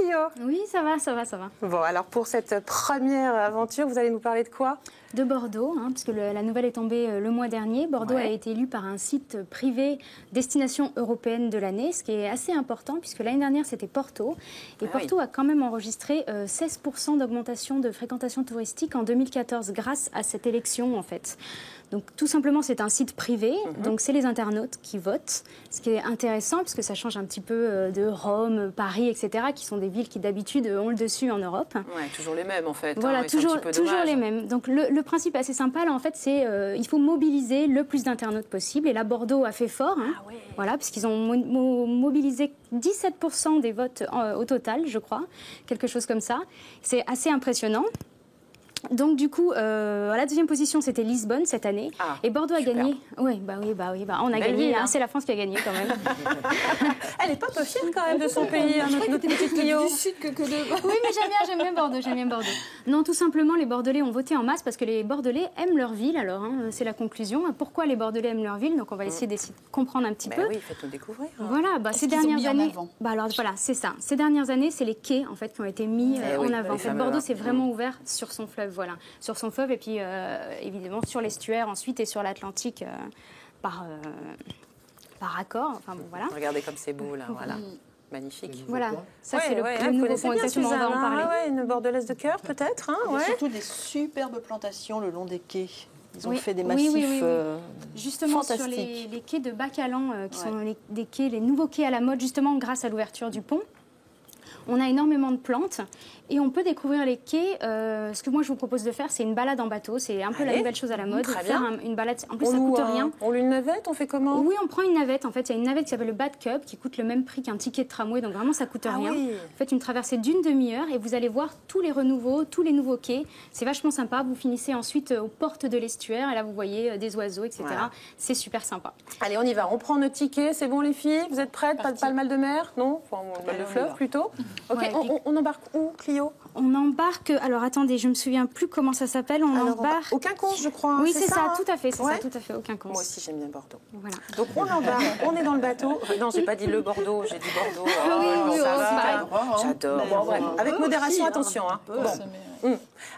Clio? Oui, ça va, ça va, ça va. Bon, alors pour cette première aventure, vous allez nous parler de quoi? De Bordeaux, puisque la nouvelle est tombée le mois dernier. Bordeaux a été élu par un site privé destination européenne de l'année, ce qui est assez important, puisque l'année dernière, c'était Porto. Et Porto a quand même enregistré 16% d'augmentation de fréquentation touristique en 2014, grâce à cette élection, en fait. Donc, tout simplement, c'est un site privé, donc c'est les internautes qui votent, ce qui est intéressant, parce que ça change un petit peu de Rome, Paris, etc., qui sont des villes qui, d'habitude, ont le dessus en Europe. Ouais, toujours les mêmes, en fait. Voilà, toujours les mêmes. Donc, le principe est assez sympa, là, en fait, c'est il faut mobiliser le plus d'internautes possible. Et là, Bordeaux a fait fort, voilà, parce qu'ils ont mobilisé 17% des votes au total, je crois, quelque chose comme ça. C'est assez impressionnant. Donc du coup, à la deuxième position, c'était Lisbonne cette année. Et Bordeaux a gagné. Oui, on a gagné. C'est la France qui a gagné quand même. Elle n'est pas peu fière quand même de son pays, notre petite Clio. Du sud que de... Oui, mais j'aime bien Bordeaux, Non, tout simplement, les Bordelais ont voté en masse parce que les Bordelais aiment leur ville. Alors, c'est la conclusion. Pourquoi les Bordelais aiment leur ville? Donc, on va essayer de comprendre un petit peu. Oui, faites-nous découvrir. Voilà, ces dernières années. Alors voilà, c'est ça. Ces dernières années, c'est les quais en fait qui ont été mis en avant. En fait, Bordeaux s'est vraiment ouvert sur son fleuve. Voilà, sur son fleuve et puis évidemment sur l'estuaire ensuite et sur l'Atlantique par accord. Enfin bon, voilà. Regardez comme c'est beau là, voilà. Magnifique. Voilà, ça c'est le nouveau point, exactement, on va en parler. Une bordelaise de cœur peut-être. Surtout des superbes plantations le long des quais. Ils ont fait des massifs justement fantastiques. Sur les quais de Bacalan, qui sont les nouveaux quais à la mode, justement grâce à l'ouverture du pont. On a énormément de plantes et on peut découvrir les quais. Ce que moi je vous propose de faire, c'est une balade en bateau. C'est un peu la nouvelle chose à la mode. Très bien. Une balade. En plus, ça coûte rien. On loue une navette, on fait comment? Oui, on prend une navette. En fait, il y a une navette qui s'appelle le Bad Cup qui coûte le même prix qu'un ticket de tramway. Donc vraiment, ça coûte rien. Oui. Vous faites une traversée d'une demi-heure et vous allez voir tous les renouveaux, tous les nouveaux quais. C'est vachement sympa. Vous finissez ensuite aux portes de l'estuaire et là, vous voyez des oiseaux, etc. Voilà. C'est super sympa. Allez, on y va. On prend notre ticket. C'est bon, les filles? Vous êtes prêtes? Pas le mal de mer? Non? Enfin, le fleuve plutôt. Ok. On embarque où, Clio? On embarque. Alors attendez, je me souviens plus comment ça s'appelle. On embarque au Quinconce, je crois. Oui, c'est ça, tout à fait. C'est ça, tout à fait, au Quinconce. Moi aussi, j'aime bien Bordeaux. Voilà. Donc on embarque. On est dans le bateau. Non, j'ai pas dit le Bordeaux, j'ai dit Bordeaux. J'adore. Bon, bref. Avec modération, attention.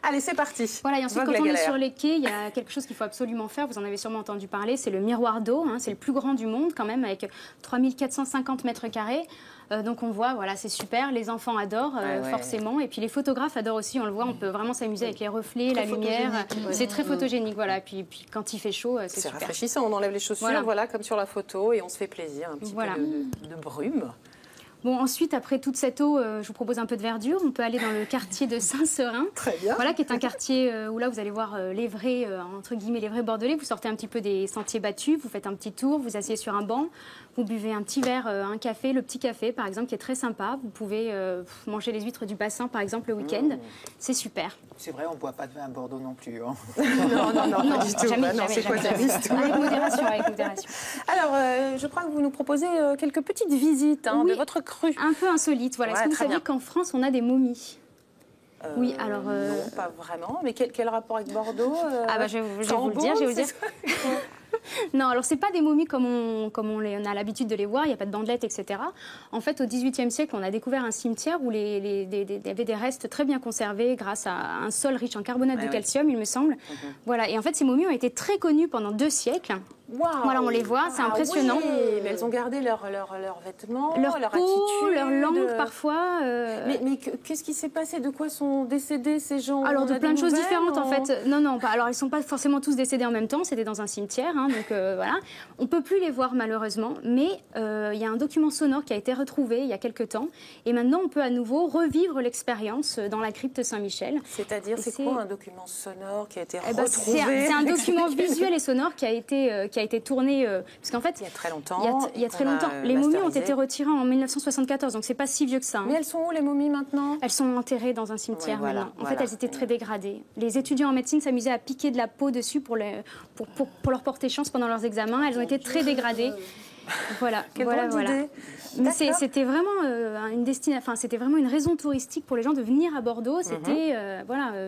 Allez, c'est parti. Voilà, et ensuite, quand on est sur les quais, il y a quelque chose qu'il faut absolument faire. Vous en avez sûrement entendu parler. C'est le miroir d'eau. C'est le plus grand du monde, quand même, avec 3450 mètres carrés. Donc on voit, voilà, c'est super. Les enfants adorent, forcément. Et puis les photographes adorent aussi. On le voit, on peut vraiment s'amuser avec les reflets, la lumière. C'est très photogénique, voilà. Et puis quand il fait chaud, c'est super. C'est rafraîchissant. On enlève les chaussures, voilà, comme sur la photo, et on se fait plaisir. Un petit peu de brume. Bon, ensuite, après toute cette eau, je vous propose un peu de verdure. On peut aller dans le quartier de Saint-Seurin. Très bien. Voilà, qui est un quartier où là, vous allez voir les vrais, entre guillemets, les vrais Bordelais. Vous sortez un petit peu des sentiers battus, vous faites un petit tour, vous asseyez sur un banc, vous buvez un petit verre, un café, le petit café, par exemple, qui est très sympa. Vous pouvez manger les huîtres du bassin, par exemple, le week-end. C'est super. C'est vrai, on ne boit pas de vin à Bordeaux non plus. Hein. non, pas du tout. Jamais, c'est quoi cette liste? Avec modération, avec modération. Alors, je crois que vous nous proposez quelques petites visites de votre crue. Un peu insolite, voilà. Est-ce que vous saviez qu'en France, on a des momies? Oui, alors... Non, pas vraiment. Mais quel rapport avec Bordeaux? Je vais vous le dire. Non, alors c'est pas des momies comme on a l'habitude de les voir, il n'y a pas de bandelettes, etc. En fait, au XVIIIe siècle, on a découvert un cimetière où il y avait des restes très bien conservés grâce à un sol riche en carbonate de calcium, il me semble. Voilà. Et en fait, ces momies ont été très connues pendant 2 siècles. Wow. Voilà, on les voit, c'est impressionnant. Oui, mais elles ont gardé leurs vêtements, leur peau, attitude, leur langue parfois. Mais qu'est-ce qui s'est passé? De quoi sont décédés ces gens? Alors de plein de choses différentes en fait. Non, alors ils ne sont pas forcément tous décédés en même temps, c'était dans un cimetière, donc voilà. On ne peut plus les voir malheureusement, mais il y a un document sonore qui a été retrouvé il y a quelques temps, et maintenant on peut à nouveau revivre l'expérience dans la crypte Saint-Michel. C'est-à-dire, c'est quoi un document sonore qui a été retrouvé? C'est un document visuel et sonore qui a été tourné, parce qu'en fait, il y a très longtemps. Il y a très longtemps. Les momies ont été retirées en 1974, donc c'est pas si vieux que ça. Mais elles sont où les momies maintenant? Elles sont enterrées dans un cimetière maintenant. En fait, elles étaient très dégradées. Les étudiants en médecine s'amusaient à piquer de la peau dessus pour leur porter chance pendant leurs examens. Elles ont été très dégradées. Voilà, Quelle voilà, drôle voilà. d'idée. Mais c'était vraiment c'était vraiment une raison touristique pour les gens de venir à Bordeaux. C'était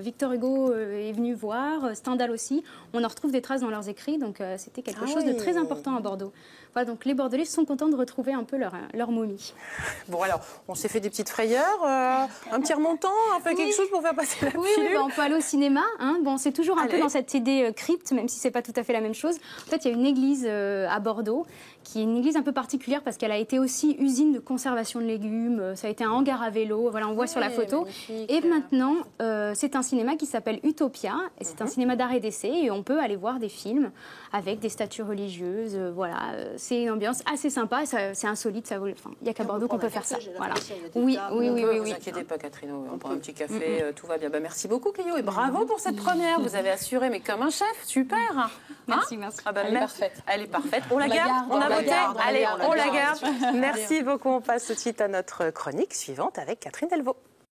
Victor Hugo est venu voir, Stendhal aussi. On en retrouve des traces dans leurs écrits, donc c'était quelque chose de très important à Bordeaux. Voilà, donc les Bordelais sont contents de retrouver un peu leur momie. Bon alors, on s'est fait des petites frayeurs, un petit remontant, un peu quelque chose pour faire passer la pilule. On peut aller au cinéma. Hein. Bon, c'est toujours un peu dans cette idée crypte, même si c'est pas tout à fait la même chose. En fait, il y a une église à Bordeaux qui est une église un peu particulière parce qu'elle a été aussi usine de conservation de légumes. Ça a été un hangar à vélo. Voilà, on voit sur la photo. Magnifique. Et maintenant, c'est un cinéma qui s'appelle Utopia. Et c'est un cinéma d'art et d'essai. Et on peut aller voir des films avec des statues religieuses. C'est une ambiance assez sympa. C'est insolite. Il n'y a qu'à Bordeaux qu'on peut faire ça. Voilà. Oui. Ne vous inquiétez pas, Catherine. On prend un petit café. Tout va bien. Merci beaucoup, Clio. Et bravo pour cette première. Vous avez assuré, mais comme un chef. Super. Merci. Elle est parfaite. Elle est parfaite. On la garde. On a voté. Allez, on la garde. Merci beaucoup. On passe tout de suite à notre chronique suivante avec Catherine Delvaux.